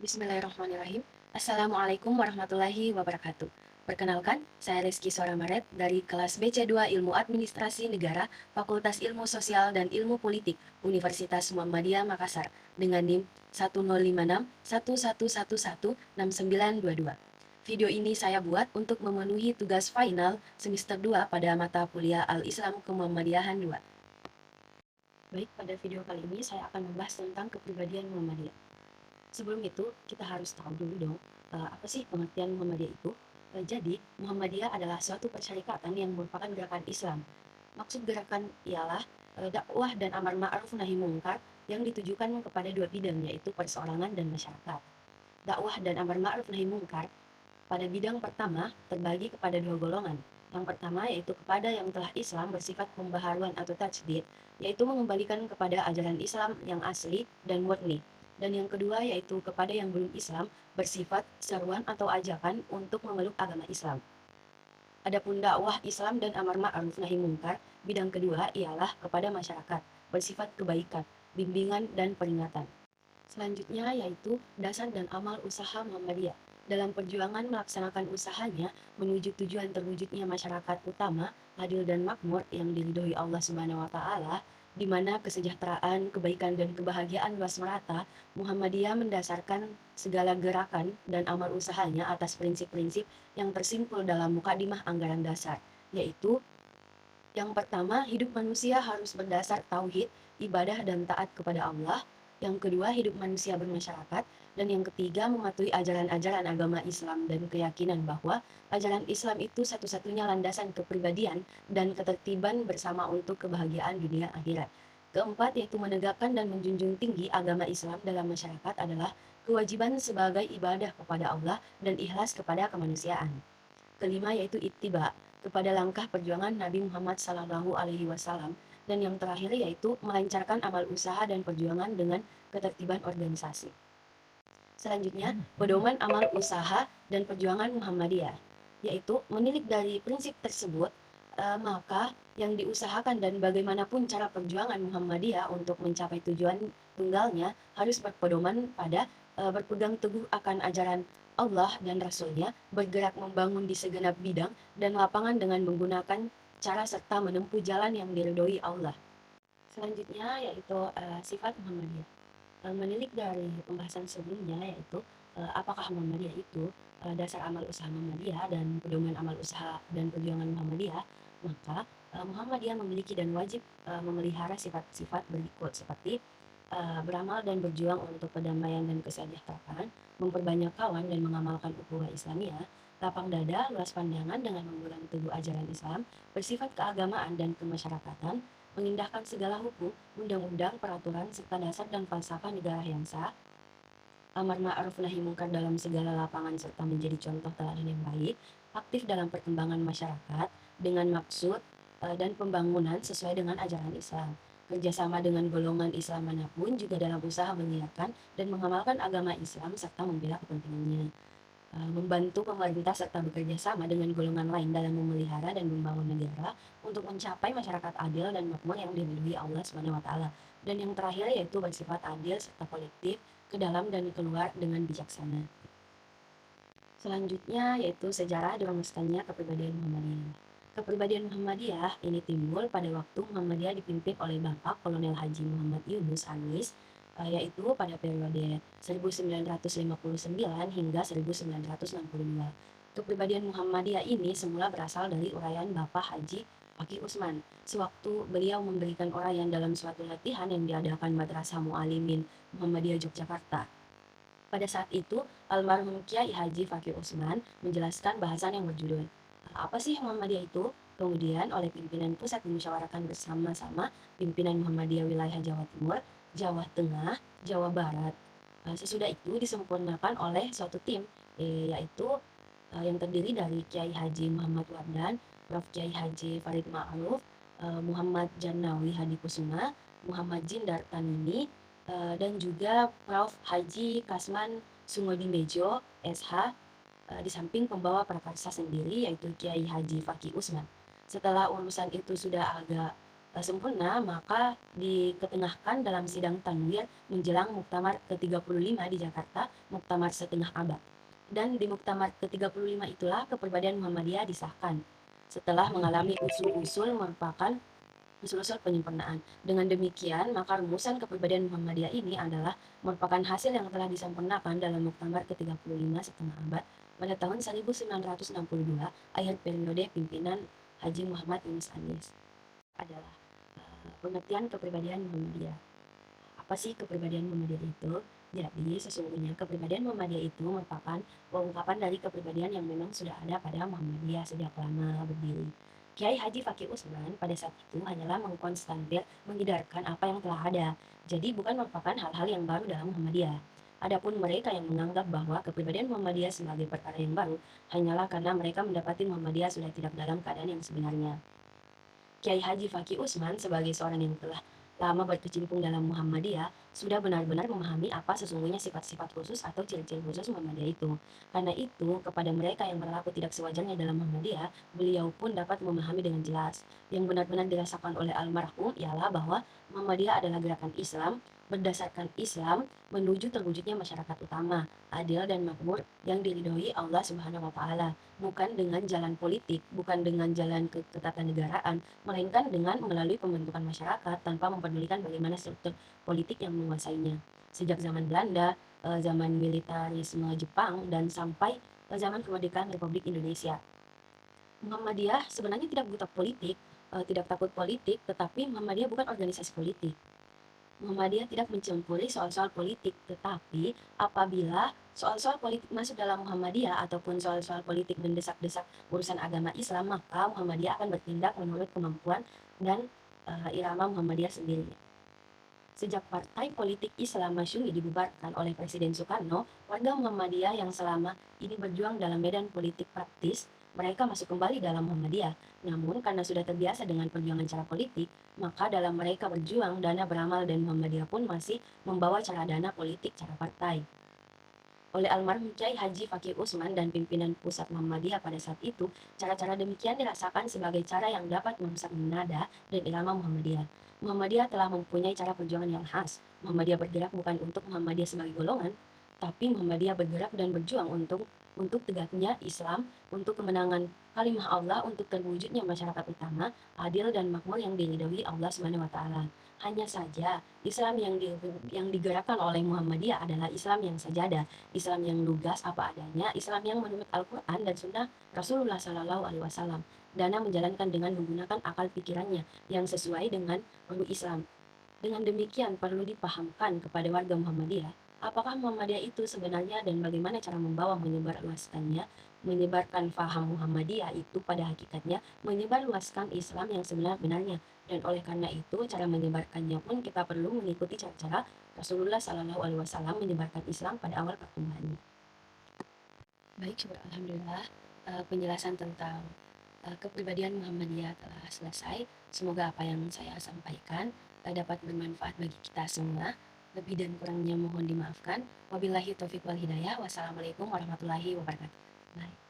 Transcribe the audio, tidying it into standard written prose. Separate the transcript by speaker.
Speaker 1: Bismillahirrahmanirrahim. Assalamualaikum warahmatullahi wabarakatuh. Perkenalkan, saya Rizky Soramaret dari kelas BC2 Ilmu Administrasi Negara, Fakultas Ilmu Sosial dan Ilmu Politik, Universitas Muhammadiyah Makassar, dengan NIM 105611116922. Video ini saya buat untuk memenuhi tugas final semester 2 pada mata kuliah Al-Islam Kemuhammadiyahan 2. Baik, pada video kali ini saya akan membahas tentang kepribadian Muhammadiyah. Sebelum itu, kita harus tahu dulu dong, apa sih pengertian Muhammadiyah itu? Jadi, Muhammadiyah adalah suatu persyarikatan yang merupakan gerakan Islam. Maksud gerakan ialah dakwah dan amar ma'ruf nahi mungkar yang ditujukan kepada dua bidang, yaitu perseorangan dan masyarakat. Dakwah dan amar ma'ruf nahi mungkar pada bidang pertama terbagi kepada dua golongan. Yang pertama yaitu kepada yang telah Islam bersifat pembaharuan atau tajdid, yaitu mengembalikan kepada ajaran Islam yang asli dan murni. Dan yang kedua yaitu kepada yang belum Islam bersifat seruan atau ajakan untuk memeluk agama Islam. Adapun dakwah Islam dan amar ma'ruf nahi mungkar, bidang kedua ialah kepada masyarakat, bersifat kebaikan, bimbingan dan peringatan. Selanjutnya yaitu dasar dan amal usaha Muhammadiyah. Dalam perjuangan melaksanakan usahanya menuju tujuan terwujudnya masyarakat utama, adil dan makmur yang diridhoi Allah Subhanahu wa taala, di mana kesejahteraan, kebaikan dan kebahagiaan luas merata, Muhammadiyah mendasarkan segala gerakan dan amal usahanya atas prinsip-prinsip yang tersimpul dalam mukadimah anggaran dasar, yaitu yang pertama, hidup manusia harus berdasar tauhid, ibadah dan taat kepada Allah. Yang kedua, hidup manusia bermasyarakat. Dan yang ketiga, mematuhi ajaran-ajaran agama Islam dan keyakinan bahwa ajaran Islam itu satu-satunya landasan kepribadian dan ketertiban bersama untuk kebahagiaan dunia akhirat. Keempat, yaitu menegakkan dan menjunjung tinggi agama Islam dalam masyarakat adalah kewajiban sebagai ibadah kepada Allah dan ikhlas kepada kemanusiaan. Kelima yaitu ittiba kepada langkah perjuangan Nabi Muhammad SAW, dan yang terakhir yaitu melancarkan amal usaha dan perjuangan dengan ketertiban organisasi. Selanjutnya, pedoman amal usaha dan perjuangan Muhammadiyah, yaitu menilik dari prinsip tersebut, maka yang diusahakan dan bagaimanapun cara perjuangan Muhammadiyah untuk mencapai tujuan tunggalnya harus berpedoman pada berpegang teguh akan ajaran Allah dan Rasulnya, bergerak membangun di segenap bidang dan lapangan dengan menggunakan cara serta menempuh jalan yang diridhoi Allah. Selanjutnya yaitu sifat Muhammadiyah. Menilik dari pembahasan sebelumnya yaitu apakah Muhammadiyah itu dasar amal usaha Muhammadiyah dan pedoman amal usaha dan perjuangan Muhammadiyah, maka Muhammadiyah memiliki dan wajib memelihara sifat-sifat berikut seperti beramal dan berjuang untuk perdamaian dan kesejahteraan, memperbanyak kawan dan mengamalkan ukhuwah Islamiyah, lapang dada, luas pandangan dengan memegang teguh ajaran Islam, bersifat keagamaan dan kemasyarakatan, mengindahkan segala hukum, undang-undang, peraturan, serta dasar dan falsafah negara yang sah, amar ma'ruf nahi mungkar dalam segala lapangan serta menjadi contoh teladan yang baik, aktif dalam perkembangan masyarakat dengan maksud dan pembangunan sesuai dengan ajaran Islam. Kerjasama dengan golongan Islam manapun juga dalam usaha menyiarkan dan mengamalkan agama Islam serta membela kepentingannya. Membantu pemerintah serta bekerja sama dengan golongan lain dalam memelihara dan membangun negara untuk mencapai masyarakat adil dan makmur yang diridhoi Allah Subhanahu wa taala. Dan yang terakhir yaitu bersifat adil serta kolektif ke dalam dan keluar dengan bijaksana. Selanjutnya yaitu sejarah dirumuskannya kepribadian Muhammadiyah. Kepribadian Muhammadiyah ini timbul pada waktu Muhammadiyah dipimpin oleh Bapak Kolonel Haji Muhammad Yunus Anis, yaitu pada periode 1959 hingga 1962. Kepribadian Muhammadiyah ini semula berasal dari uraian Bapak Haji Fakih Usman, sewaktu beliau memberikan uraian dalam suatu latihan yang diadakan Madrasah Mu'alimin Muhammadiyah Yogyakarta. Pada saat itu, almarhum Kiai Haji Fakih Usman menjelaskan bahasan yang berjudul apa sih Muhammadiyah itu? Kemudian oleh pimpinan pusat dimusyawarahkan bersama-sama pimpinan Muhammadiyah wilayah Jawa Timur, Jawa Tengah, Jawa Barat. Sesudah itu disempurnakan oleh suatu tim, yaitu yang terdiri dari Kiai Haji Muhammad Wardan, Prof. Kiai Haji Farid Ma'ruf, Muhammad Janawi Hadi Kusuma, Muhammad Jindar Tanini, dan juga Prof. Haji Kasman Sungodimejo, SH, di samping pembawa prakarsa sendiri yaitu Kiai Haji Fakih Usman. Setelah urusan itu sudah agak sempurna, maka diketengahkan dalam sidang tanwir menjelang Muktamar ke-35 di Jakarta, Muktamar setengah abad. Dan di Muktamar ke-35 itulah kepribadian Muhammadiyah disahkan. Setelah mengalami usul-usul merupakan usul-usul penyempurnaan. Dengan demikian, maka rumusan kepribadian Muhammadiyah ini adalah merupakan hasil yang telah disempurnakan dalam Muktamar ke-35 setengah abad pada tahun 1962, akhir periode pimpinan Haji Muhammad Yunus Anis. Adalah pengertian kepribadian Muhammadiyah. Apa sih kepribadian Muhammadiyah itu? Jadi, sesungguhnya kepribadian Muhammadiyah itu merupakan pengungkapan dari kepribadian yang memang sudah ada pada Muhammadiyah sejak lama berdiri. Kiai Haji Fakih Usman pada saat itu hanyalah mengkonstantir mengedarkan apa yang telah ada, jadi bukan merupakan hal-hal yang baru dalam Muhammadiyah. Adapun mereka yang menganggap bahwa kepribadian Muhammadiyah sebagai perkara yang baru, hanyalah karena mereka mendapati Muhammadiyah sudah tidak dalam keadaan yang sebenarnya. Kiai Haji Fakih Usman sebagai seorang yang telah lama berkecimpung dalam Muhammadiyah sudah benar-benar memahami apa sesungguhnya sifat-sifat khusus atau ciri-ciri khusus Muhammadiyah itu. Karena itu, kepada mereka yang berlaku tidak sewajarnya dalam Muhammadiyah, beliau pun dapat memahami dengan jelas. Yang benar-benar dirasakan oleh almarhum ialah bahwa Muhammadiyah adalah gerakan Islam berdasarkan Islam menuju terwujudnya masyarakat utama, adil dan makmur yang diridhoi Allah Subhanahu wa taala, bukan dengan jalan politik, bukan dengan jalan ketatanegaraan, melainkan dengan melalui pembentukan masyarakat tanpa mempedulikan bagaimana struktur politik yang menguasainya. Sejak zaman Belanda, zaman militarisme Jepang, dan sampai zaman kemerdekaan Republik Indonesia. Muhammadiyah sebenarnya tidak buta politik, tidak takut politik, tetapi Muhammadiyah bukan organisasi politik. Muhammadiyah tidak mencampuri soal-soal politik, tetapi apabila soal-soal politik masuk dalam Muhammadiyah ataupun soal-soal politik mendesak-desak urusan agama Islam, maka Muhammadiyah akan bertindak menurut kemampuan dan irama Muhammadiyah sendiri. Sejak Partai Politik Islam Masyumi dibubarkan oleh Presiden Soekarno, warga Muhammadiyah yang selama ini berjuang dalam medan politik praktis, mereka masuk kembali dalam Muhammadiyah. Namun karena sudah terbiasa dengan perjuangan cara politik, maka dalam mereka berjuang, dana beramal dan Muhammadiyah pun masih membawa cara dana politik cara partai. Oleh almarhum Kiai Haji Fakih Usman dan pimpinan pusat Muhammadiyah pada saat itu, cara-cara demikian dirasakan sebagai cara yang dapat merusak nada dan irama Muhammadiyah. Muhammadiyah telah mempunyai cara perjuangan yang khas. Muhammadiyah bergerak bukan untuk Muhammadiyah sebagai golongan, tapi Muhammadiyah bergerak dan berjuang untuk tegaknya Islam, untuk kemenangan kalimah Allah, untuk terwujudnya masyarakat utama, adil dan makmur yang diridhoi Allah Subhanahu wa taala. Hanya saja, Islam yang digerakkan oleh Muhammadiyah adalah Islam yang sajadah, Islam yang lugas apa adanya, Islam yang menurut Al-Quran dan Sunnah Rasulullah Shallallahu Alaihi Wasallam. Dana menjalankan dengan menggunakan akal pikirannya yang sesuai dengan perlu Islam. Dengan demikian perlu dipahamkan kepada warga Muhammadiyah, apakah Muhammadiyah itu sebenarnya dan bagaimana cara membawa menyebarluaskannya, menyebarkan faham Muhammadiyah itu pada hakikatnya, menyebarluaskan Islam yang sebenar-benarnya. Dan oleh karena itu, cara menyebarkannya pun kita perlu mengikuti cara-cara Rasulullah Shallallahu Alaihi Wasallam menyebarkan Islam pada awal pertumbuhannya. Baik, syukur Alhamdulillah, penjelasan tentang kepribadian Muhammadiyah telah selesai. Semoga apa yang saya sampaikan dapat bermanfaat bagi kita semua. Lebih dan kurangnya mohon dimaafkan. Wabillahi taufiq wal hidayah. Wassalamualaikum warahmatullahi wabarakatuh. Bye.